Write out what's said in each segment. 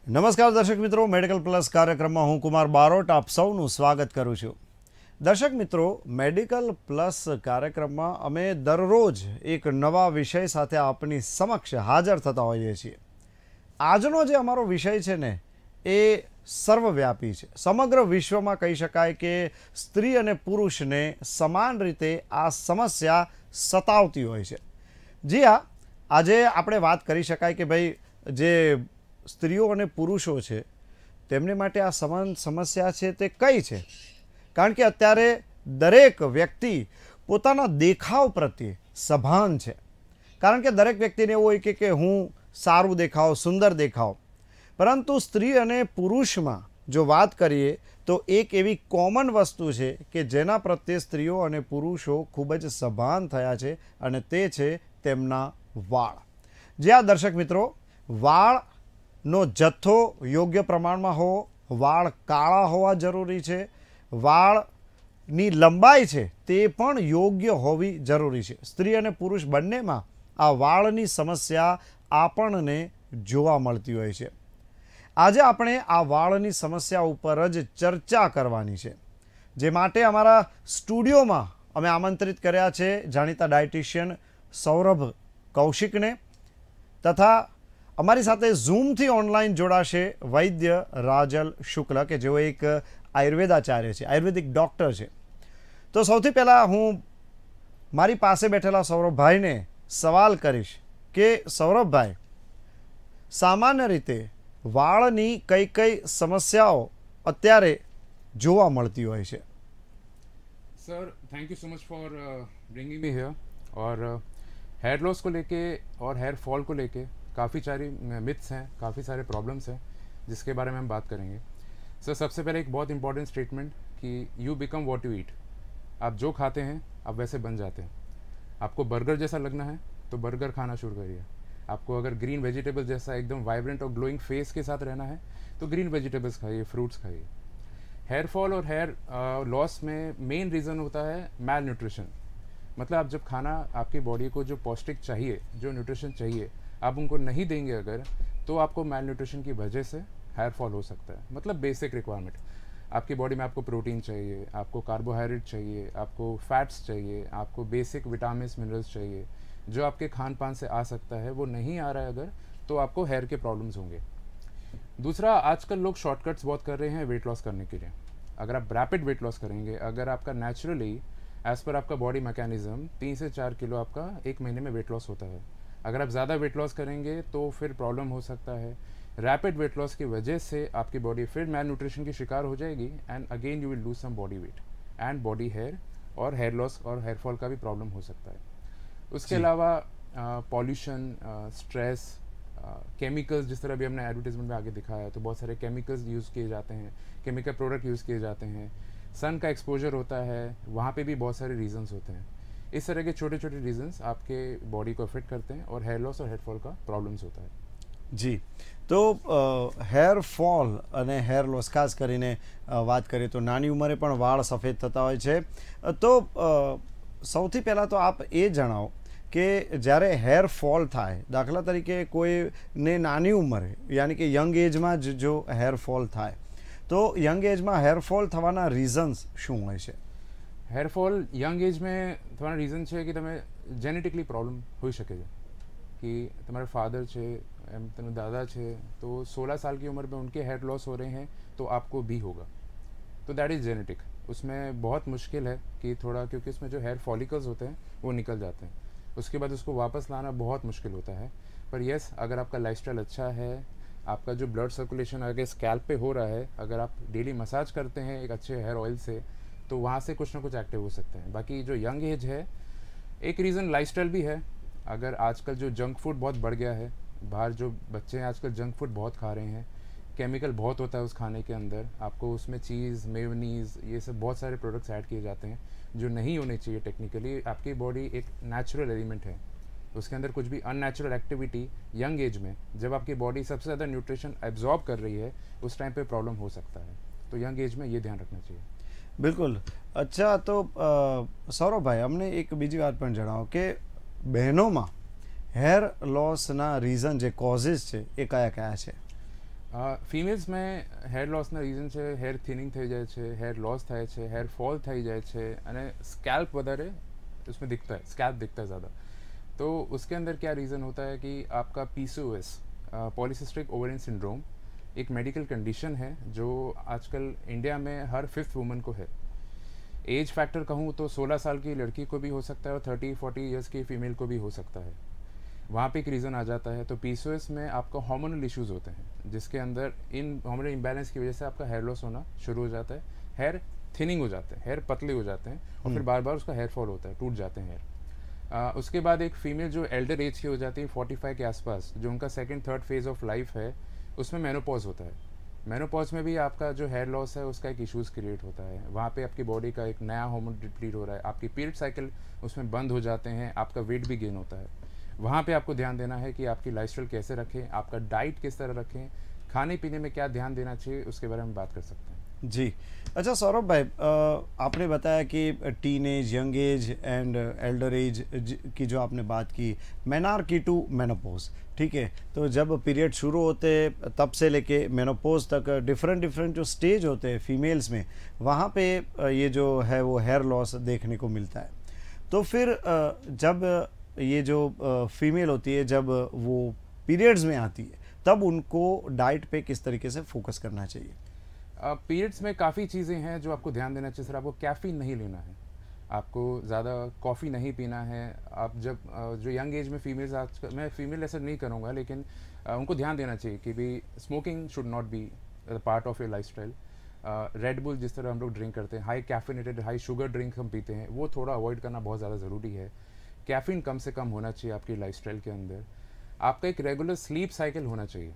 નમસ્કાર દર્શક મિત્રો, મેડિકલ પ્લસ કાર્યક્રમમાં હું કુમાર બારોટ આપ સૌનું સ્વાગત કરું છું. દર્શક મિત્રો, મેડિકલ પ્લસ કાર્યક્રમમાં અમે દરરોજ એક નવા વિષય સાથે આપની સમક્ષ હાજર થતા હોઈએ છીએ. આજનો જે અમારો વિષય છે ને એ સર્વવ્યાપી છે. સમગ્ર વિશ્વમાં કહી શકાય કે સ્ત્રી અને પુરુષને સમાન રીતે આ સમસ્યા સતાવતી હોય છે. જી હા, આજે આપણે વાત કરી શકાય કે ભાઈ જે સ્ત્રીઓ અને પુરુષો છે તેમને માટે આ સમાન સમસ્યા છે તે કઈ છે. કારણ કે અત્યારે દરેક વ્યક્તિ પોતાના દેખાવ પ્રત્યે સભાન છે. કારણ કે દરેક વ્યક્તિને એવું હોય કે હું સારું દેખાવ, સુંદર દેખાવ. પરંતુ સ્ત્રી અને પુરુષમાં જો વાત કરીએ તો એક એવી કોમન વસ્તુ છે કે જેના પ્રત્યે સ્ત્રીઓ અને પુરુષો ખૂબ જ સભાન થયા છે અને તે છે તેમના વાળ. જે આ દર્શક મિત્રો, વાળનો જથ્થો યોગ્ય પ્રમાણમાં હોવો, વાળ કાળા હોવા જરૂરી છે, વાળની લંબાઈ છે તે પણ યોગ્ય હોવી જરૂરી છે. સ્ત્રી અને પુરુષ બંનેમાં આ વાળની સમસ્યા આપણને જોવા મળતી હોય છે. આજે આપણે આ વાળની સમસ્યા ઉપર જ ચર્ચા કરવાની છે. જે માટે અમારા સ્ટુડિયોમાં અમે આમંત્રિત કર્યા છે જાણીતા ડાયટિશિયન સૌરભ કૌશિકને, તથા અમારી સાથે ઝૂમથી ઓનલાઈન જોડાશે વૈદ્ય રાજલ શુક્લ કે જેઓ એક આયુર્વેદાચાર્ય છે, આયુર્વેદિક ડૉક્ટર છે. તો સૌથી પહેલાં હું મારી પાસે બેઠેલા સૌરભભાઈને સવાલ કરીશ કે સૌરભભાઈ, સામાન્ય રીતે વાળની કઈ કઈ સમસ્યાઓ અત્યારે જોવા મળતી હોય છે? Sir thank you so much for bringing me here. और हेयर लॉस को लेके और हेयर फॉल को लेके काफ़ी सारी मिथ्स हैं, काफ़ी सारे प्रॉब्लम्स हैं जिसके बारे में हम बात करेंगे. सर सबसे पहले एक बहुत इंपॉर्टेंट स्टेटमेंट कि you become what you eat. आप जो खाते हैं आप वैसे बन जाते हैं. आपको बर्गर जैसा लगना है तो बर्गर खाना शुरू करिए. आपको अगर ग्रीन वेजिटेबल जैसा एकदम वाइब्रेंट और ग्लोइंग फेस के साथ रहना है तो ग्रीन वेजिटेबल्स खाइए, फ्रूट्स खाइए. हेयर फॉल और हेयर लॉस में मेन रीज़न होता है मैल न्यूट्रिशन. मतलब आप जब खाना आपकी बॉडी को जो पौष्टिक चाहिए, जो न्यूट्रिशन चाहिए, आप उनको नहीं देंगे अगर, तो आपको मैल न्यूट्रिशन की वजह से हेयर फॉल हो सकता है. मतलब बेसिक रिक्वायरमेंट, आपकी बॉडी में आपको प्रोटीन चाहिए, आपको कार्बोहाइड्रेट चाहिए, आपको फैट्स चाहिए, आपको बेसिक विटामिन मिनरल्स चाहिए, जो आपके खान पान से आ सकता है, वो नहीं आ रहा है अगर, तो आपको हेयर के प्रॉब्लम्स होंगे. दूसरा, आजकल लोग शॉर्टकट्स बहुत कर रहे हैं वेट लॉस करने के लिए. अगर आप रैपिड वेट लॉस करेंगे, अगर आपका नेचुरली एज़ पर आपका बॉडी मैकेनिज्म 3 से 4 किलो आपका एक महीने में वेट लॉस होता है. अगर आप ज़्यादा वेट लॉस करेंगे तो फिर प्रॉब्लम हो सकता है. रैपिड वेट लॉस की वजह से आपकी बॉडी फिर मैल न्यूट्रिशन की शिकार हो जाएगी and again you will lose some body weight and body hair, और हेयर लॉस और हेयर फॉल का भी प्रॉब्लम हो सकता है. उसके अलावा पॉल्यूशन, स्ट्रेस, केमिकल्स, जिस तरह भी हमने एडवर्टीजमेंट में आगे दिखाया, तो बहुत सारे केमिकल्स यूज़ किए जाते हैं, केमिकल प्रोडक्ट यूज़ किए जाते हैं. सन का एक्सपोजर होता है, वहाँ पे भी बहुत सारे रीजंस होते हैं. इस तरह के छोटे छोटे रीजंस आपके बॉडी को अफेक्ट करते हैं और हेयर लॉस और हेयर फॉल का प्रॉब्लम्स होता है. જી, તો હેર ફોલ અને હેર લોસ ખાસ કરીને વાત કરીએ તો નાની ઉંમરે પણ વાળ સફેદ થતા હોય છે. તો સૌથી પહેલાં તો આપ એ જણાવો કે જ્યારે હેર ફોલ થાય, દાખલા તરીકે કોઈને નાની ઉંમરે યાની કે યંગ એજમાં જ જો હેર ફોલ થાય તો યંગ એજમાં હેર ફોલ થવાના રીઝન્સ શું હોય છે? हेयर फॉल यंग एज में थोड़ा रीज़न है कि તમે जेनेटिकली प्रॉब्लम હોઈ શકે છે कि तुम्हारे फादर છે, एम तुम्हारे दादा છે, तो 16 साल की उम्र में उनके हेयर लॉस हो रहे हैं तो आपको भी होगा. तो दैट इज़ जेनेटिक. उसमें बहुत मुश्किल है कि थोड़ा, क्योंकि उसमें जो हेयर फॉलिकल्स होते हैं वो निकल जाते हैं. उसके बाद उसको वापस लाना बहुत मुश्किल होता है. पर यस, अगर आपका लाइफस्टाइल अच्छा है, आपका जो ब्लड सर्कुलेशन अगर स्कैल्प पे हो रहा है, अगर आप डेली मसाज करते हैं एक अच्छे हेयर ऑयल से, तो वहाँ से कुछ ना कुछ एक्टिव हो सकते हैं. बाकी जो यंग एज है, एक रीज़न लाइफस्टाइल भी है. अगर आजकल जो जंक फूड बहुत बढ़ गया है, बाहर जो बच्चे हैं आजकल जंक फूड बहुत खा रहे हैं, केमिकल बहुत होता है उस खाने के अंदर. आपको उसमें चीज़, मेयोनीज़, ये सब बहुत सारे प्रोडक्ट्स ऐड किए जाते हैं जो नहीं होने चाहिए. टेक्निकली आपकी बॉडी एक नेचुरल एलिमेंट है, उसके अंदर कुछ भी अननेचुरल एक्टिविटी यंग एज में, जब आपकी बॉडी सबसे ज़्यादा न्यूट्रिशन एब्जॉर्ब कर रही है, उस टाइम पे प्रॉब्लम हो सकता है. तो यंग एज में ये ध्यान रखना चाहिए. બિલકુલ. અચ્છા, તો સૌરભભાઈ, અમને એક બીજી વાત પણ જણાવો કે બહેનોમાં હેર લોસના રીઝન જે કોઝિસ છે એ કયા કયા છે? ફિમેલ્સ में હેર લોસના રીઝન છે હેર થિનિંગ થઈ જાય છે, હેર લોસ થાય છે, હેર ફॉल થઈ જાય છે અને स्कैल्प વધારે उसमें दिखता है, स्कैल्प दिखता है ज़्यादा। तो उसके अंदर क्या रीज़न होता है कि आपका PCOS पॉलीसिस्टिक ओवेरियन सिंड्रोम एक मेडिकल कंडीशन है जो आजकल इंडिया में हर 5th वुमन को है। एज फैक्टर कहूँ तो 16 साल की लड़की को भी हो सकता है और 30-40 ईयर्स की फीमेल को भी हो सकता है। वहाँ पे एक रीज़न आ जाता है। तो PCOS में आपका हार्मोनल इश्यूज़ होते हैं जिसके अंदर इन हार्मोनल इम्बैलेंस की वजह से आपका हेयर लॉस होना शुरू हो जाता है, हेयर थिनिंग हो जाते हैं, हेयर पतले हो जाते हैं और फिर बार बार उसका हेयर फॉल होता है, टूट जाते हैं हेयर। उसके बाद एक फीमेल जो एल्डर एज की हो जाती है 45 के आसपास, जो उनका 2nd-3rd फेज़ ऑफ लाइफ है, उसमें मेनोपॉज होता है। मेनोपॉज में भी आपका जो हेयर लॉस है उसका एक इश्यूज़ क्रिएट होता है। वहाँ पे आपकी बॉडी का एक नया हार्मोन डिप्लीट हो रहा है, आपकी पीरियड साइकिल उसमें बंद हो जाते हैं, आपका वेट भी गेन होता है। वहाँ पे आपको ध्यान देना है कि आपकी लाइफस्टाइल कैसे रखें, आपका डाइट किस तरह रखें, खाने पीने में क्या ध्यान देना चाहिए, उसके बारे में बात कर सकते हैं। जी। अच्छा सौरभ भाई, आपने बताया कि teen age, young age and elder age की जो आपने बात की, मेनार्की टू मेनोपॉज, ठीक है। तो जब पीरियड शुरू होते तब से लेके मेनोपॉज तक डिफरेंट जो स्टेज होते हैं फीमेल्स में, वहाँ पे ये जो है वो हेयर लॉस देखने को मिलता है। तो फिर जब ये जो फीमेल होती है, जब वो पीरियड्स में आती है, तब उनको डाइट पे किस तरीके से फोकस करना चाहिए? पीरियड्स में काफ़ी चीज़ें हैं जो आपको ध्यान देना चाहिए। सर, आपको कैफ़ीन नहीं लेना है, आपको ज़्यादा कॉफ़ी नहीं पीना है। आप जब जो यंग एज में फीमेल्स, आज मैं फीमेल ऐसा नहीं करूँगा, लेकिन उनको ध्यान देना चाहिए कि भी smoking should not be part of your life style. Red bull जिस तरह हम लोग ड्रिंक करते हैं, high caffeinated high sugar drink हम पीते हैं, वो थोड़ा अवॉइड करना बहुत ज़्यादा ज़रूरी है। कैफ़ीन कम से कम होना चाहिए आपकी लाइफस्टाइल के अंदर। आपका एक रेगुलर स्लीप साइकिल होना चाहिए।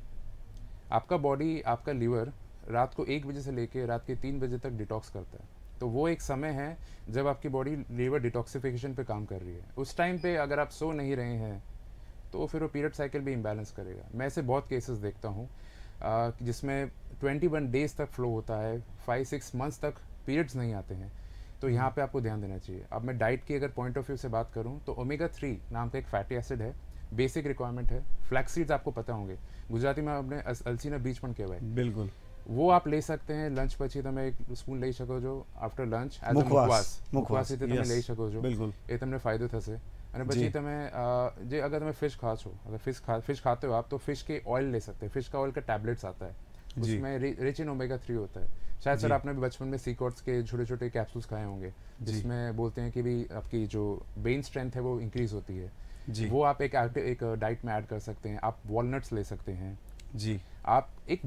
आपका बॉडी, आपका लीवर रात को 1 बजे से लेके रात के 3 बजे तक डिटॉक्स करता है। तो वो एक समय है जब आपकी बॉडी लीवर डिटॉक्सिफिकेशन पे काम कर रही है। उस टाइम पे अगर आप सो नहीं रहे हैं तो फिर वो पीरियड साइकिल भी इम्बैलेंस करेगा। मैं ऐसे बहुत केसेस देखता हूँ जिसमें 21 डेज तक फ्लो होता है, 5-6 मंथ्स तक पीरियड्स नहीं आते हैं। तो यहाँ पे आपको ध्यान देना चाहिए। अब मैं डाइट की अगर पॉइंट ऑफ व्यू से बात करूँ तो ओमेगा 3 नाम का एक फैटी एसिड है, बेसिक रिक्वायरमेंट है। फ्लैक्स सीड्स आपको पता होंगे, गुजराती में आपने अलसीना बीज पण कहेवाय, बिल्कुल, वो आप ले सकते हैं। लंच પછી તમે એક સ્પૂન લઈ શકો છો આફ્ટર લંચ એઝ અ મુખવાસ રીતે તમે લઈ શકો છો। बिल्कुल, એ તમને ફાયદો થશે। અને પછી તમે જે અગર તમે फिश खा છો, अगर फिश खाते हो आप, तो फिश के ऑयल ले सकते हैं। फिश का ऑयल का टैबलेट्स आता है, उसमें रिच इन ओमेगा 3 होता है। शायद सर आपने भी बचपन में सीकॉट्स के छोटे छोटे कैप्सूल्स खाए होंगे जिसमें बोलते हैं कि भी आपकी जो ब्रेन स्ट्रेंथ है वो इंक्रीज होती है जी। वो आप एक डाइट में ऐड कर सकते हैं। आप वॉलनट्स ले सकते हैं जी। आप एक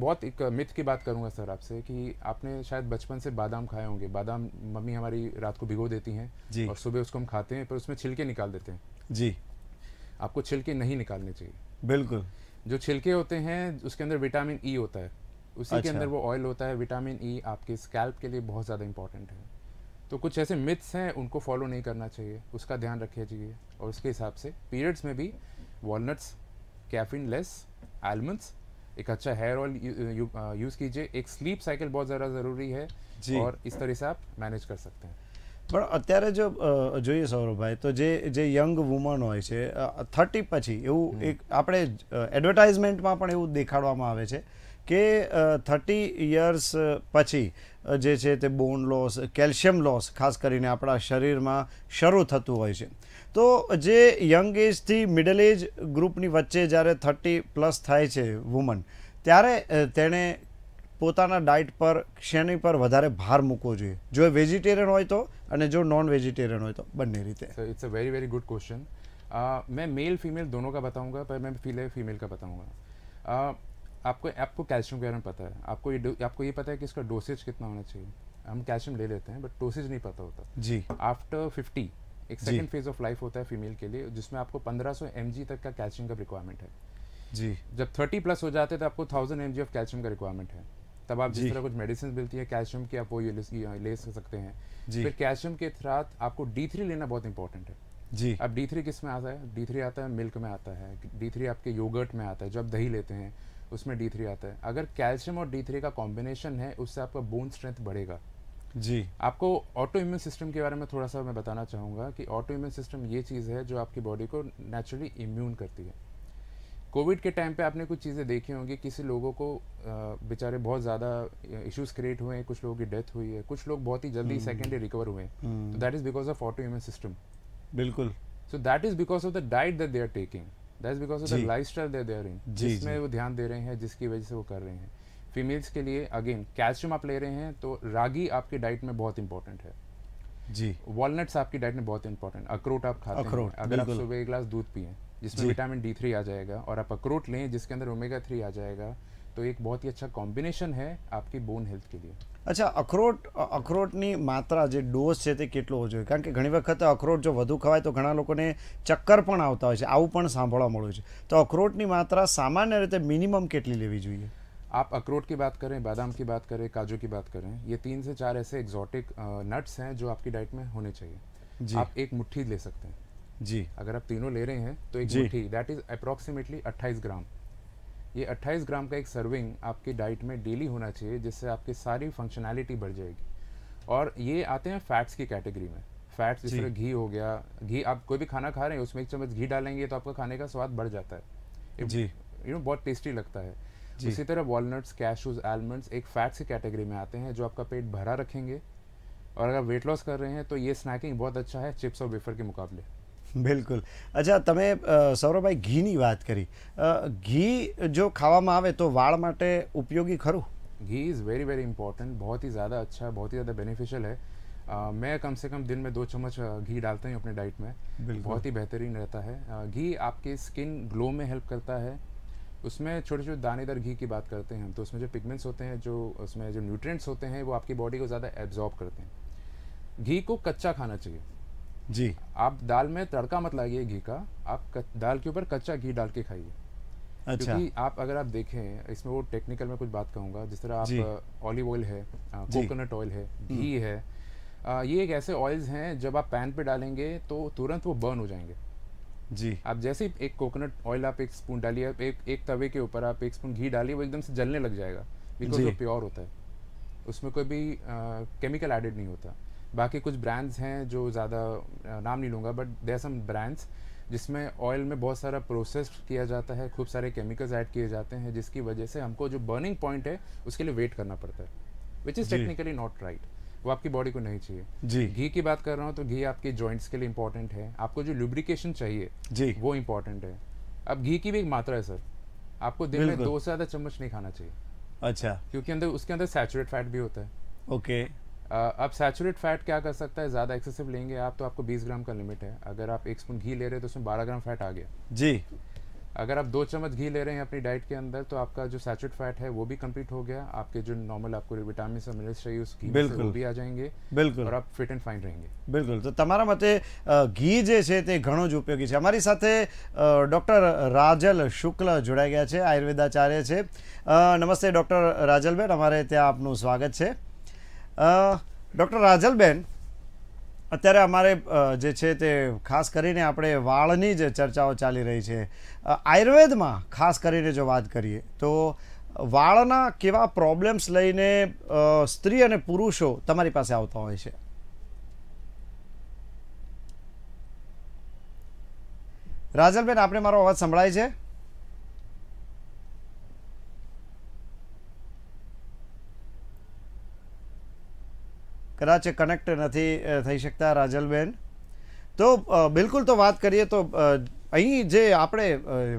मिथ की बात करूंगा सर आपसे कि आपने शायद बचपन से बादाम खाए होंगे। बादाम मम्मी हमारी रात को भिगो देती हैं जी। और सुबह उसको हम खाते हैं, पर उसमें छिलके निकाल देते हैं जी। आपको छिलके नहीं निकालने चाहिए। बिल्कुल, जो छिलके होते हैं उसके अंदर विटामिन ई होता है, उसी के अंदर वो ऑयल होता है। विटामिन ई आपके स्कैल्प के लिए बहुत ज़्यादा इंपॉर्टेंट है। तो कुछ ऐसे मिथ्स हैं, उनको फॉलो नहीं करना चाहिए, उसका ध्यान रखिए चाहिए। और उसके हिसाब से पीरियड्स में भी वॉलनट्स, कैफीन लेस, आलमंड्स, एक अच्छा हेयर ऑयल यूज़ कीजिए। एक स्लीप साइकिल बहुत ज़्यादा ज़रूरी है और इस तरह से आप मैनेज कर सकते हैं। પણ અત્યારે જો જોઈએ સૌરભભાઈ, તો જે યંગ વુમન હોય છે 30 પછી, એવું એક આપણે એડવર્ટાઇઝમેન્ટમાં પણ એવું દેખાડવામાં આવે છે કે 30 યર્સ પછી જે છે તે બોન લોસ, કેલ્શિયમ લોસ ખાસ કરીને આપણા શરીરમાં શરૂ થતું હોય છે। તો જે યંગ એજથી મિડલ એજ ગ્રુપની વચ્ચે જ્યારે 30+ થાય છે વુમન, ત્યારે તેણે પોતાના ડાયટ પર શેની પર વધારે ભાર મૂકવો જોઈએ? જો વેજીટેરિયન હોય તો, અને જો નોન વેજીટેरियन હોય तो બંને રીતે। It's a very very good question. मैं मेल फीमेल दोनों का बताऊंगा, पर मैं फीमेल का बताऊंगा। आपको कैल्शियम के बारे में पता है, आपको ये पता है कि इसका डोसेज कितना होना चाहिए। हम कैल्शियम ले लेते हैं बट डोसेज नहीं पता होता जी। आफ्टर 50 एक सेकंड फेज ऑफ लाइफ होता है फीमेल के लिए, जिसमें आपको 1500 mg तक का कैल्शियम का रिक्वायरमेंट है जी। जब 30+ हो जाते हैं तो आपको 1000 mg ऑफ कैल्शियम का रिक्वायरमेंट है। तब आप जिस तरह कुछ मेडिसिन मिलती है कैल्शियम की, आप वो ले सकते हैं। फिर कैल्शियम के साथ आपको D3 लेना बहुत इंपॉर्टेंट है जी। अब D3 किस में आता है? D3 आता है मिल्क में आता है, D3 आपके योगर्ट में आता है, जब दही लेते हैं उसमें D3 आता है। अगर कैल्शियम और D3 का कॉम्बिनेशन है, उससे आपका बोन स्ट्रेंथ बढ़ेगा जी। आपको ऑटो इम्यून सिस्टम के बारे में थोड़ा सा मैं बताना चाहूँगा कि ऑटो इम्यून सिस्टम ये चीज़ है जो आपकी बॉडी को नेचुरली इम्यून करती है। कोविड के टाइम पे आपने कुछ चीज़ें देखी होंगी, किसी लोगों को बेचारे बहुत ज़्यादा इश्यूज क्रिएट हुए हैं, कुछ लोगों की डेथ हुई है, कुछ लोग बहुत ही जल्दी सेकेंडली रिकवर हुए हैं, तो that is because of auto immune system. बिल्कुल। So that is because of the diet that they are taking, that is because of the जी। Lifestyle that they are in, जी, जिसमें जी। वो ध्यान दे रहे हैं, जिसकी वजह से वो कर रहे हैं। फीमेल्स के लिए अगेन कैल्शियम आप ले रहे हैं तो रागी आपकी डाइट में बहुत इंपॉर्टेंट है। जी। वॉलनट्स आपकी डाइट में बहुत इंपॉर्टेंट, अखरोट आप खाते हैं, अखरोट, अगर आप बिल्कुल। सुबह एक गिलास दूध पिए जिसमें जी। विटामिन D3 आ जाएगा, और आप अखरोट लें जिसके अंदर ओमेगा 3 आ जाएगा, तो एक बहुत ही अच्छा कॉम्बिनेशन है आपकी बोन हेल्थ के लिए। अच्छा, અખરોટની માત્રા જે ડોઝ છે તે કેટલો હોવો જોઈએ? કારણ કે ઘણી વખત અખરોટ જો વધુ ખવાય તો ઘણા લોકોને ચક્કર પણ આવતા હોય છે, આવું પણ સાંભળવા મળ્યું છે। તો અખરોટની માત્રા સામાન્ય રીતે મિનિમમ કેટલી લેવી જોઈએ? आप अखरोट की बात करें, बादाम की बात करें, काजू की बात करें, ये 3 से 4 ऐसे एग्जॉटिक नट्स हैं जो आपकी डाइट में होने चाहिए। जी। आप एक मुट्ठी ले सकते हैं, जी। अगर आप तीनों ले रहे हैं तो एक जी। मुट्ठी, दैट इज अप्रॉक्सीमेटली 28 ग्राम। ये 28 ग्राम का एक सर्विंग आपकी डाइट में डेली होना चाहिए, जिससे आपकी सारी फंक्शनैलिटी बढ़ जाएगी। और ये आते हैं फैट्स की कैटेगरी में। फैट्स जिस जी। तरह घी हो गया, घी आप कोई भी खाना खा रहे हैं उसमें 1 चम्मच घी डालेंगे तो आपका खाने का स्वाद बढ़ जाता है, जी। बहुत टेस्टी लगता है। जी। उसी तरह वॉलनट्स, कैशूज, आलमंड्स एक फैट्स की कैटेगरी में आते हैं जो आपका पेट भरा रखेंगे, और अगर वेट लॉस कर रहे हैं तो ये स्नैकिंग बहुत अच्छा है चिप्स और वेफर के मुकाबले। બિલકુલ। અચ્છા, તમે સૌરભભાઈ ઘીની વાત કરી, ઘી જો ખાવામાં આવે તો વાળ માટે ઉપયોગી ખરું? घी इज़ वेरी वेरी इंपॉर्टेंट, बहुत ही ज़्यादा अच्छा है, बहुत ही ज़्यादा बेनिफिशियल है। मैं कम से कम दिन में 2 चम्मच घी डालता हूँ अपने डाइट में, बिल्कुल। बहुत ही बेहतरीन रहता है। घी आपकी स्किन ग्लो में हेल्प करता है। उसमें छोटे छोटे दानेदार घी की बात करते हैं हम, तो उसमें जो पिगमेंट्स होते हैं, जो उसमें जो न्यूट्रिएंट्स होते हैं, वो आपकी बॉडी को ज़्यादा एब्जॉर्ब करते हैं। घी को कच्चा खाना चाहिए। जी। आप दाल में तड़का मत लाइए घी का, आप दाल के ऊपर कच्चा घी डाल के खाइए। अच्छा। क्योंकि आप अगर आप देखें, इसमें वो टेक्निकल में कुछ बात कहूँगा, जिस तरह जी। आप ऑलिव ऑयल है, जी। कोकोनट ऑयल है, घी है, ये एक ऐसे ऑयल्स हैं जब आप पैन पे डालेंगे तो तुरंत वो बर्न हो जाएंगे। जी। आप जैसे ही एक कोकोनट ऑयल आप 1 स्पून डालिए, एक तवे के ऊपर आप 1 स्पून घी डालिए, वो एकदम से जलने लग जाएगा, बिकॉज जी। वो प्योर होता है, उसमें कोई भी केमिकल एडेड नहीं होता। बाकी कुछ ब्रांड्स हैं जो ज़्यादा नाम नहीं लूँगा, बट देयर सम ब्रांड्स जिसमें ऑयल में बहुत सारा प्रोसेस किया जाता है, खूब सारे केमिकल्स ऐड किए जाते हैं, जिसकी वजह से हमको जो बर्निंग पॉइंट है उसके लिए वेट करना पड़ता है, विच इज़ जी। टेक्निकली नॉट राइट, वो आपकी बॉडी को नहीं चाहिए। जी। घी की बात कर रहा हूँ तो घी आपके जॉइंट्स के लिए इंपॉर्टेंट है, आपको जो लुब्रिकेशन चाहिए जी। वो इंपॉर्टेंट है। अब घी की भी एक मात्रा है सर, आपको दिन में बिल्कुल। 2 से ज़्यादा चम्मच नहीं खाना चाहिए, अच्छा। क्योंकि अंदर उसके अंदर सैचुरेट फैट भी होता है। ओके। अब सैचुरेट फैट क्या कर सकता है, ज़्यादा एक्सेसिव लेंगे आप तो आपको 20 ग्राम का लिमिट है। अगर आप 1 स्पून घी ले रहे हैं तो उसमें 12 ग्राम फैट आ गया। जी। अगर आप 2 चम्मच घी ले रहे हैं अपनी डाइट के अंदर, तो आपका जो सैचुरेट फैट है वो भी कंप्लीट हो गया, आपके जो नॉर्मल आपको विटामिन और मिनरल्स चाहिए उस घी में से बिल्कुल। वो भी आ जाएंगे, बिल्कुल। और आप फिट एंड फाइन रहेंगे। બિલકુલ। તો તમારા મતે ઘી જે છે તે ઘણું જ ઉપયોગી છે। અમારી સાથે ડૉક્ટર રાજલ શુક્લ જોડાઈ ગયા છે, આયુર્વેદાચાર્ય છે। નમસ્તે ડૉક્ટર રાજલબેન, અમારે ત્યાં આપનું સ્વાગત છે। ડૉક્ટર રાજલબેન, અત્યારે અમારે જે છે તે ખાસ કરીને આપણે વાળની જ ચર્ચાઓ ચાલી રહી છે। આયુર્વેદમાં ખાસ કરીને જો વાત કરીએ તો વાળના કેવા પ્રોબ્લેમ્સ લઈને સ્ત્રી અને પુરુષો તમારી પાસે આવતા હોય છે? રાજલબેન, આપણે મારો અવાજ સંભળાય છે? કદાચ કનેક્ટ નથી થઈ શકતા રાજલબેન। તો બિલકુલ, તો વાત કરીએ તો અહીં જે આપણે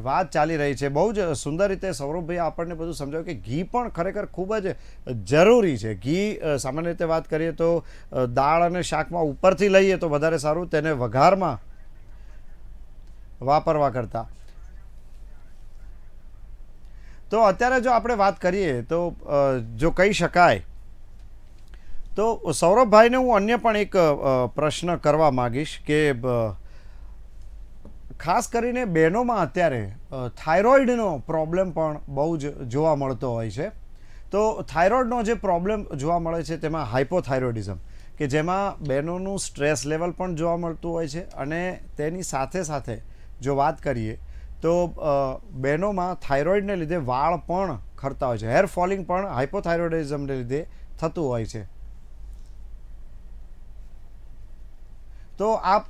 વાત ચાલી રહી છે, બહુ જ સુંદર રીતે સૌરભભાઈ આપણને બધું સમજાવ્યું કે ઘી પણ ખરેખર ખૂબ જ જરૂરી છે। ઘી સામાન્ય રીતે વાત કરીએ તો દાળ અને શાકમાં ઉપરથી લઈએ તો વધારે સારું, તેને વઘારમાં વાપરવા કરતાં। તો અત્યારે જો આપણે વાત કરીએ તો જો કહી શકાય તો સૌરભભાઈને હું अन्य પણ એક પ્રશ્ન કરવા માગીશ કે ખાસ કરીને બહેનોમાં અત્યારે થાઇરોઇડનો પ્રોબ્લેમ પણ બહુ જ જોવા મળતો હોય છે। તો થાઇરોઇડનો જે પ્રોબ્લેમ જોવા મળે છે તેમાં હાઇપોથાઇરોઇડિઝમ, કે જેમાં બહેનોનું સ્ટ્રેસ લેવલ પણ જોવા મળતું હોય છે, અને તેની સાથે સાથે જો વાત કરીએ તો બહેનોમાં થાઇરોઇડને લીધે વાળ પણ ખરતા હોય છે, હેર ફોલિંગ પણ હાઇપોથાઇરોઇડિઝમને લીધે થતું હોય છે। તો આપ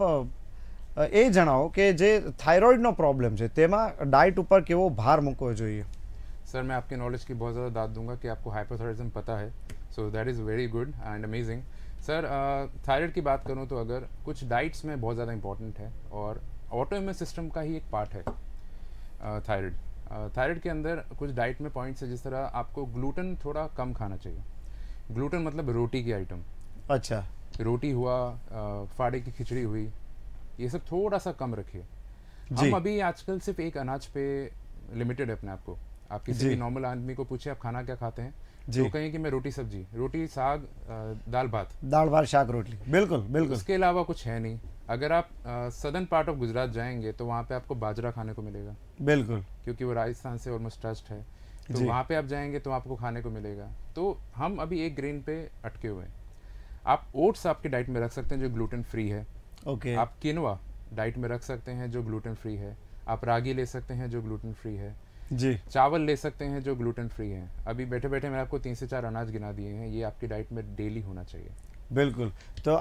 એ જણાવો કે જે થાઇરોઇડનો પ્રોબ્લેમ છે તેમાં ડાયટ ઉપર કેવો ભાર મૂકવો જોઈએ? सर मैं आपके नॉलेज की बहुत ज़्यादा दाद दूंगा कि आपको हाइपोथायराइडिज्म पता है, सो that is very good and amazing. Sir thyroid की बात करूँ तो अगर कुछ डाइट्स में बहुत ज़्यादा इंपॉर्टेंट है और ऑटो इम्यून सिस्टम का ही एक पार्ट है थायराइड। थायराइड के अंदर कुछ डाइट में पॉइंट्स है, जिस तरह आपको ग्लूटेन थोड़ा कम खाना चाहिए। ग्लूटेन मतलब रोटी की आइटम, अच्छा, रोटी हुआ, फाड़े की खिचड़ी हुई, ये सब थोड़ा सा कम रखिए। जी। हम अभी आजकल सिर्फ एक अनाज पे लिमिटेड है अपने आप को। आप किसी जी। भी नॉर्मल आदमी को पूछे आप खाना क्या खाते हैं, जी। तो कहें कि मैं रोटी सब्जी, रोटी साग, दाल भात, दाल भात शाक रोटली, बिल्कुल बिल्कुल। उसके अलावा कुछ है नहीं। अगर आप सदर्न पार्ट ऑफ गुजरात जाएंगे तो वहाँ पे आपको बाजरा खाने को मिलेगा, बिल्कुल क्योंकि वो राजस्थान से ऑलमोस्ट टच्ड है। तो जी। वहाँ पे आप जाएंगे तो आपको खाने को मिलेगा। तो हम अभी एक ग्रेन पे अटके हुए हैं। आप ओट्स आपकी डाइट में रख सकते हैं जो ग्लूटेन फ्री है। ओके, आप किनवा डाइट में रख सकते हैं जो ग्लूटेन फ्री है। आप रागी ले सकते हैं जो ग्लूटेन फ्री है। जी चावल ले सकते हैं जो ग्लूटेन फ्री है। अभी बैठे बैठे मैंने आपको 3 से 4 अनाज गिना दिए हैं, ये आपकी डाइट में डेली होना चाहिए। बिल्कुल। तो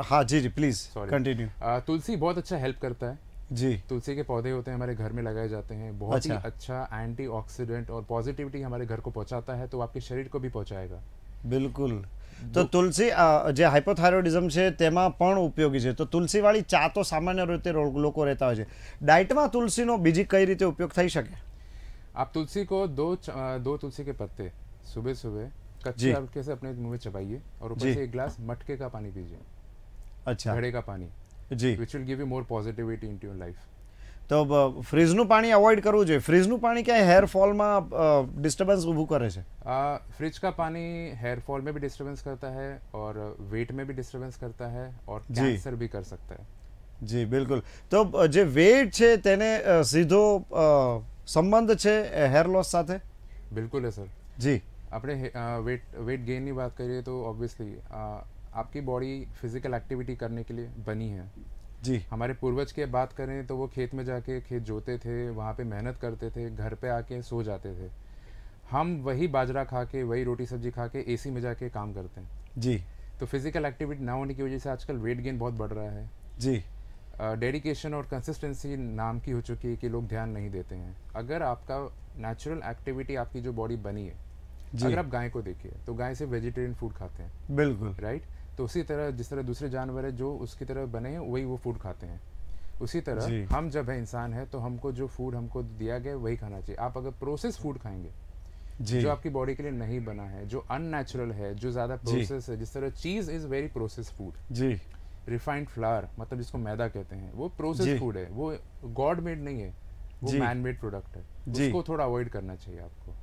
हाँ जी जी प्लीज Sorry. कंटिन्यू। तुलसी बहुत अच्छा हेल्प करता है। जी तुलसी के पौधे होते हैं, हमारे घर में लगाए जाते हैं, बहुत ही अच्छा। अच्छा एंटीऑक्सीडेंट और पॉजिटिविटी हमारे घर को पहुंचाता है, तो आपके शरीर को भी पहुंचाएगा। बिल्कुल। तो तुलसी जे हाइपोथायरॉइडिज्म છે તેમાં પણ ઉપયોગી છે, તો तुलसीवाળી ચા તો सामान्य રીતે લોકો રહેતા હોય છે, ડાયટમાં तुलसीનો બીજી કઈ રીતે ઉપયોગ થઈ શકે? आप तुलसी को दो तुलसी के पत्ते सुबह सुबह जी। कच्चे हल्के से अपने मुंह में चबाइए और ऊपर जी। से एक गिलास मटके का पानी पीजिए, अच्छा घड़े का पानी, जी। Which will give you more positivity into your life. तो फ्रीजનું પાણી અવોઇડ કરવું જોઈએ? ફ્રીજનું પાણી ક્યાંય હેર ફોલમાં ડિસ્ટર્બન્સ ઊભું કરે છે? फ्रिज का पानी हेयर फॉल में भी डिस्टर्बेंस करता है और वेट में भी डिस्टर्बेंस करता है और जी। कैंसर भी कर सकता है। जी बिल्कुल। तो જે વેટ છે તેને સીધો સંબંધ છે હેર લોસ સાથે? बिल्कुल है सर। जी अपने वेट गेन की बात करिए तो ऑब्वियसली आपकी बॉडी फिजिकल एक्टिविटी करने के लिए बनी है। जी हमारे पूर्वज की बात करें तो वो खेत में जाके खेत जोते थे, वहाँ पे मेहनत करते थे, घर पे आके सो जाते थे। हम वही बाजरा खा के, वही रोटी सब्जी खा के एसी में जाके काम करते हैं। जी तो फिजिकल एक्टिविटी ना होने की वजह से आजकल वेट गेन बहुत बढ़ रहा है। जी डेडिकेशन और कंसिस्टेंसी नाम की हो चुकी है कि लोग ध्यान नहीं देते हैं। अगर आपका नेचुरल एक्टिविटी, आपकी जो बॉडी बनी है, जी अगर आप गाय को देखिए तो गाय से वेजिटेरियन फूड खाते हैं, बिल्कुल राइट? तो उसी तरह जिस तरह दूसरे जानवर है जो उसकी तरह बने हैं वही वो फूड खाते हैं। उसी जी। तरह हम जब है इंसान है तो हमको जो फूड हमको दिया गया वही खाना चाहिए। आप अगर प्रोसेस फूड खाएंगे जी जो आपकी बॉडी के लिए नहीं बना है, जो अननेचुरल है, जो ज़्यादा जी। प्रोसेस है, जिस तरह cheese is very process food, जी रिफाइंड फ्लावर मतलब जिसको मैदा कहते हैं, वो जी। प्रोसेस फूड है, वो गॉड मेड नहीं है, वो जी। मैन मेड प्रोडक्ट है। जी। उसको थोड़ा अवॉइड करना चाहिए आपको,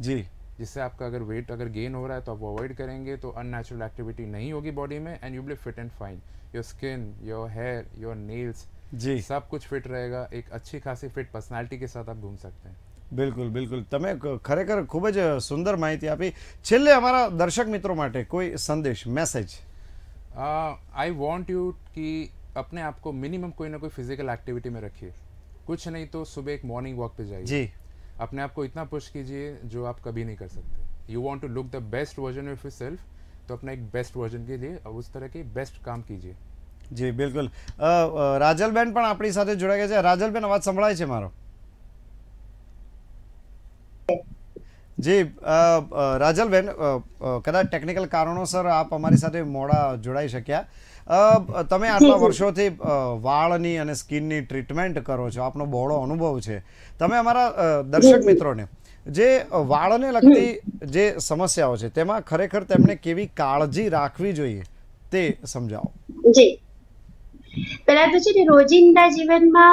जी जिससे आपका अगर वेट अगर गेन हो रहा है तो आप वो अवॉइड करेंगे तो अननेचुरल एक्टिविटी नहीं होगी बॉडी में and you will be fit and fine. Your skin, your hair, your nails, जी सब कुछ फिट रहेगा। एक अच्छी खासी फिट पर्सनालिटी के साथ आप घूम सकते हैं। બિલકુલ બિલકુલ। તમે ખરેખર ખૂબ જ સુંદર માહિતી આપી। છેલ્લે અમારા દર્શક મિત્રો માટે કોઈ સંદેશ, મેસેજ? आई वॉन्ट यू कि अपने आप को मिनिमम कोई ना कोई फिजिकल एक्टिविटी में रखिए। कुछ नहीं तो सुबह एक मॉर्निंग वॉक पे जाइए। जी अपने आप को इतना पुश कीजिए जो आप कभी नहीं कर सकते। You want to look the best version of yourself, तो अपना एक बेस्ट वर्जन के लिए उस तरह के बेस्ट काम कीजिए। जी बिल्कुल। રાજલબેન પણ આપણી સાથે જોડાઈ ગયા છે। રાજલબેન, અવાજ સંભળાય છે મારો? જી રાજલબેન, કદાચ ટેકનિકલ કારણોસર આપ અમારી સાથે મોડા જોડાઈ શક્યા। તમે આટલા વર્ષોથી વાળની અને સ્કિનની ટ્રીટમેન્ટ કરો છો, આપનો બહોળો અનુભવ છે। તમે અમારા દર્શક મિત્રોને જે વાળને લગતી જે સમસ્યાઓ છે તેમાં ખરેખર તેમને કેવી કાળજી રાખવી જોઈએ તે સમજાવો। જી, પેલા તો છે ને રોજિંદા જીવનમાં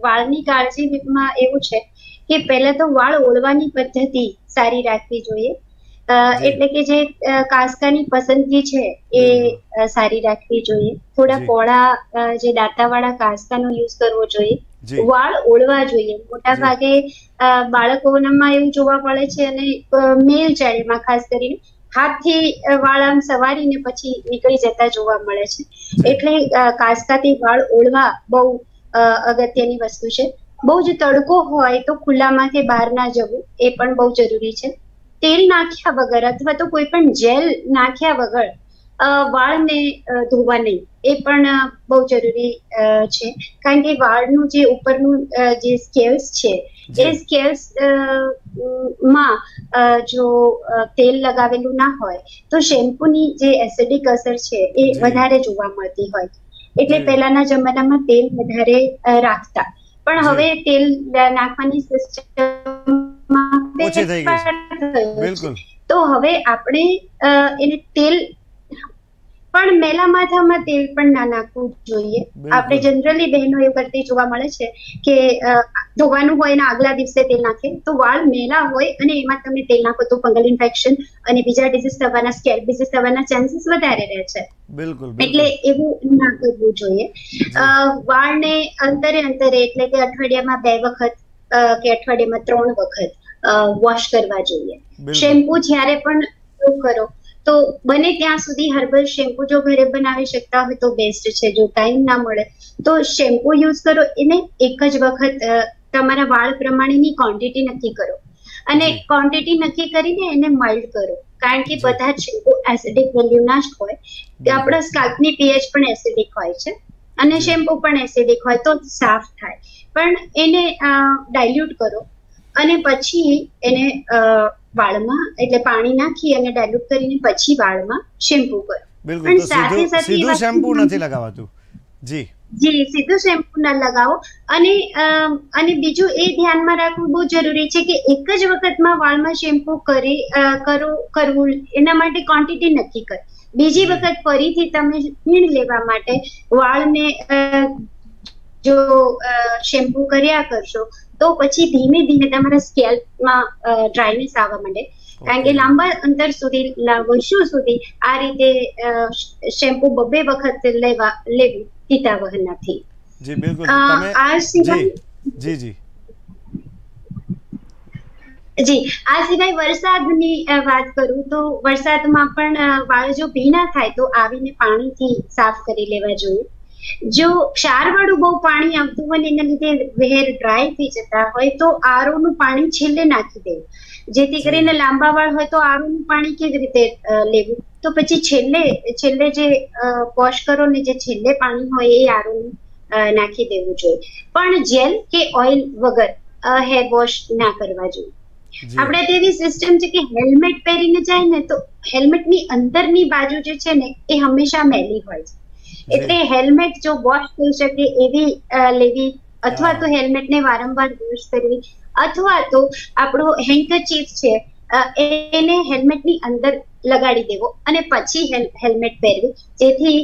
વાળની કાળજીમાં એવું છે કે પહેલા તો વાળ ઓળવાની પદ્ધતિ સારી રાખવી જોઈએ। એટલે કે જે કાસ્કાની પસંદગી છે એ સારી રાખવી જોઈએ। થોડા જી। પોળા જે દાંતાવાળા કાસ્કાનો યુઝ કરવો જોઈએ। જી વાળ ઓળવા જોઈએ। મોટા જી। ભાગે બાળકોમાં એવું જોવા મળે છે અને મેલ ચાઇલ્ડમાં ખાસ કરીને હાથથી વાળ આમ સવારીને પછી નીકળી જતા જોવા મળે છે। એટલે કાસ્કાથી વાળ ઓળવા બહુ અગત્યની વસ્તુ છે। બહુ જ તડકો હોય તો ખુલ્લામાંથી બહાર ના જવું એ પણ બહુ જરૂરી છે। તેલ નાખ્યા વગર અથવા તો કોઈ પણ જેલ નાખ્યા વગર વાળને ધોવા નહીં, એ પણ બહુ જરૂરી છે. કારણ કે વાળનું જે ઉપરનું જે સ્કેલ્સ છે એ સ્કેલ્સ માં જો તેલ લગાવેલું ના હોય તો શેમ્પૂની જે એસિડિક અસર છે એ વધારે જોવા મળતી હોય. એટલે પહેલાના જમાનામાં તેલ વધારે રાખતા, પણ હવે તેલ નાખવાની સિસ્ટમ ઓછી થઈ ગઈ છે. બિલકુલ. તો હવે આપણે એને તેલ પણ મેલા માથામાં તેલ પણ ના નાખવું જોઈએ. આપણે જનરલી બહેનો એવું કરતી જોવા મળે છે કે ધોવાનું હોય ને આગલા દિવસે તેલ નાખે, તો વાળ મેલા હોય અને એમાં તમે તેલ નાખો તો ફંગલ ઇન્ફેક્શન અને બીજા ડિઝીઝ થવાના, સ્કેલ્પ ડિઝીઝ થવાના ચાન્સીસ વધારે રહે છે. બિલકુલ. એટલે એવું ના કરવું જોઈએ. વાળને અંતરે એટલે કે અઠવાડિયામાં 2 વખત કે અઠવાડિયામાં 3 વખત વોશ કરવા જોઈએ. શેમ્પુ જ્યારે પણ ઉપયોગ કરો તો બને ત્યાં સુધી હર્બલ શેમ્પુ જો ઘરે બનાવી શકતા હોય તો બેસ્ટ છે. જો ટાઈમ ના મળે તો શેમ્પુ યુઝ કરો, એને એક જ વખત તમારા વાળ પ્રમાણેની ક્વોન્ટિટી નક્કી કરો અને ક્વોન્ટિટી નક્કી કરીને એને માઇલ્ડ કરો. કારણ કે બધા જ શેમ્પુ એસિડિક વેલ્યુના જ હોય. આપણા સ્કાલ્પની પીએચ પણ એસિડિક હોય છે અને શેમ્પુ પણ એસિડિક હોય તો સાફ થાય. પણ એને ડાયલ્યુટ કરો અને પછી એને વાળમાં એટલે પાણી નાખી અને ડાયલ્યુટ કરીને પછી વાળમાં શેમ્પુ કરો. બિલકુલ. તો સીધું શેમ્પુ નથી લગાવાતું. જી સીધું શેમ્પુ ના લગાવો. અને બીજું એ ધ્યાનમાં રાખવું બહુ જરૂરી છે કે એક જ વખતમાં વાળમાં શેમ્પુ કરવું, એના માટે ક્વોન્ટિટી નક્કી કરો. બીજી વખત ફરીથી તમે ખીણ લેવા માટે વાળને જો શેમ્પુ કર્યા કરશો તો પછી ધીમે ધીમે તમારા સ્કેલ્પમાં ડ્રાયનેસ આવવા માંડે. કારણ કે લાંબા અંતર સુધી, વર્ષો સુધી આ રીતે શેમ્પુ 2 વખત લેવું હિતાવહ નથી. જી બિલકુલ. આ સિવાય વરસાદની વાત કરું તો વરસાદમાં પણ વાળ જો ભીના થાય તો આવીને પાણીથી સાફ કરી લેવા જોઈએ. જો ક્ષારવાળું બહુ પાણી આવતું હોય એના લીધે હેર ડ્રાય થઈ જતા હોય તો આરઓનું પાણી છેલ્લે નાખી દેવું. જેથી કરીને લાંબા વાળ હોય તો આરઓનું પાણી કેવી રીતે લેવું, તો પછી છેલ્લે જે વોશ કરો ને જે છેલ્લે પાણી હોય એ આરઓનું નાખી દેવું જોઈએ. પણ જેલ કે ઓઇલ વગર હેર વોશ ના કરવા જોઈએ. આપણે તેવી સિસ્ટમ છે કે હેલ્મેટ પહેરીને જાય ને તો હેલ્મેટની અંદરની બાજુ જે છે ને એ હંમેશા મેલી હોય છે. એટલે હેલ્મેટ જો વોશ થઈ શકે એવી લેવી, અથવા તો હેલ્મેટને વારંવાર વોશ કરવી, અથવા તો આપણો હેન્કરચીફ છે એને હેલ્મેટની અંદર લગાડી દેવો અને પછી હેલ્મેટ પહેરવી, જેથી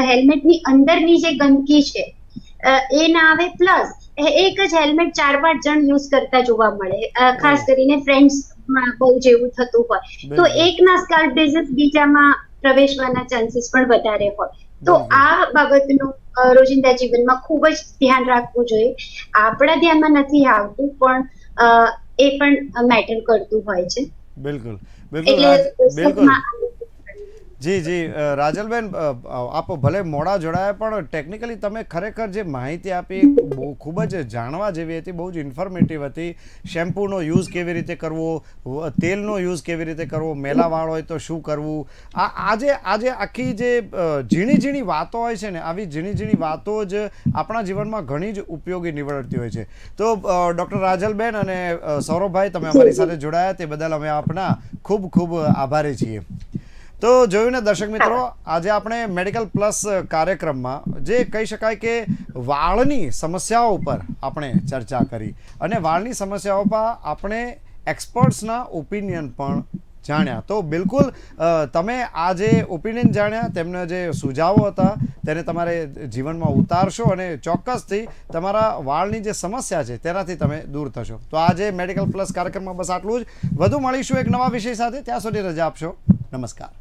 હેલ્મેટની અંદરની જે ગંદકી છે એ ના આવે. પ્લસ એક જ હેલ્મેટ 4-5 જણ યુઝ કરતા જોવા મળે, ખાસ કરીને ફ્રેન્ડ્સ બહુ જેવું થતું હોય તો એકના સ્કાલ્પ ડિઝીઝ બીજામાં પ્રવેશવાના ચાન્સીસ પણ વધારે હોય. તો આ બાબતનું રોજિંદા જીવનમાં ખૂબ જ ધ્યાન રાખવું જોઈએ. આપણા ધ્યાનમાં નથી આવતું પણ એ પણ મેટર કરતું હોય છે. બિલકુલ. બિલકુલ. જી રાજલબેન, આપ ભલે મોડા જોડાયા પણ ટેકનિકલી તમે ખરેખર જે માહિતી આપી બહુ ખૂબ જ જાણવા જેવી હતી, બહુ જ ઇન્ફોર્મેટિવ હતી. શેમ્પૂનો યુઝ કેવી રીતે કરવો, તેલનો યુઝ કેવી રીતે કરવો, મેલા વાળ હોય તો શું કરવું, આજે આખી જે ઝીણી વાતો હોય છે ને, આવી ઝીણી વાતો જ આપણા જીવનમાં ઘણી જ ઉપયોગી નીવડતી હોય છે. તો ડૉક્ટર રાજલબેન અને સૌરભભાઈ, તમે અમારી સાથે જોડાયા તે બદલ અમે આપના ખૂબ ખૂબ આભારી છીએ. તો જોયું ને દર્શક મિત્રો, આજે આપણે મેડિકલ પ્લસ કાર્યક્રમમાં જે કહી શકાય કે વાળની સમસ્યાઓ ઉપર આપણે ચર્ચા કરી અને વાળની જીવનમાં પર આપણે એક્સપર્ટ્સના ઓપિનિયન પણ જાણ્યા. તો બિલકુલ તમે આ જે ઓપિનિયન જાણ્યા, તેમના જે સુઝાવો હતા તેને તમારે જીવનમાં ઉતારશો અને ચોક્કસથી તમારા વાળની જે સમસ્યા છે તેનાથી તમે દૂર થશો. તો આજે મેડિકલ પ્લસ કાર્યક્રમમાં બસ આટલું જ. વધુ મળીશું એક નવા વિષય સાથે. ત્યાં સુધી રજા આપશો. નમસ્કાર.